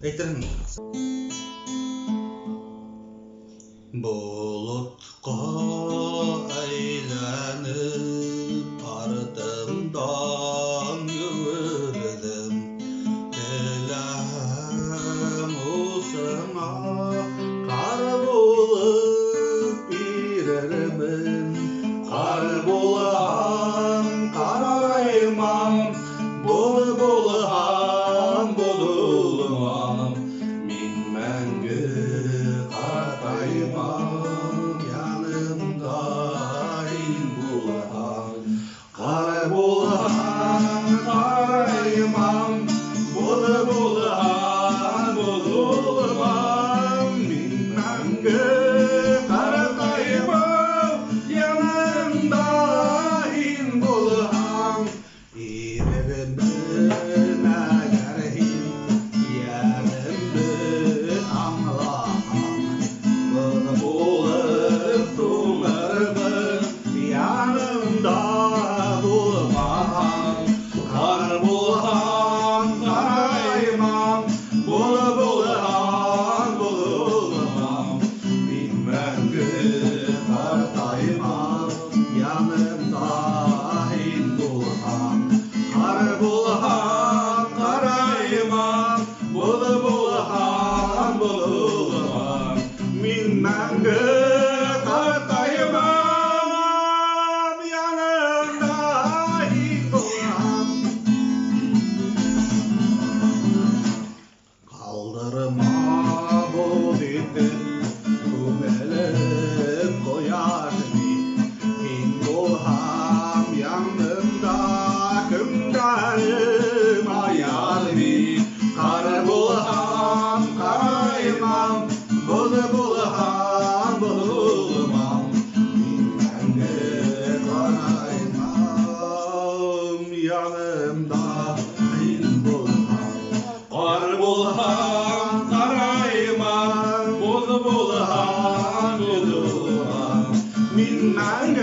Eytirin. Bulutqa aylanıp ardımdan yürüdüm. Elam usana kar bulup birerimin. Kar bulan karaymam, buluhan bululmam. Min мәңгі қартаймам, yanımda ин bulan. Kar bulan karaymam, buluhan bululmam. Min мәңгі қартаймam, yanımda ин bulan. İrerimin əgərhin, yerimdir anlağam. Bulup tumarımın yanımda bulmam. Kar bulan karaymam, buluhan bululmam. Min мәңгі қартаймam, yanımda ин bulan. Kar bulan karaymam, buluhan bululmam. Min мәңгі қартаймам, yanımda ин bulan. Kaldırma bu beni, kümelip koyar beni. Min bulan yanımda kümdarım ayar beni. Kar bulan karaymam, buluhan bululmam. Min мәңгі қартаймam, yanımda ин bulan. Kar bulan karaymam, buluhan bululmam. Min мәңгі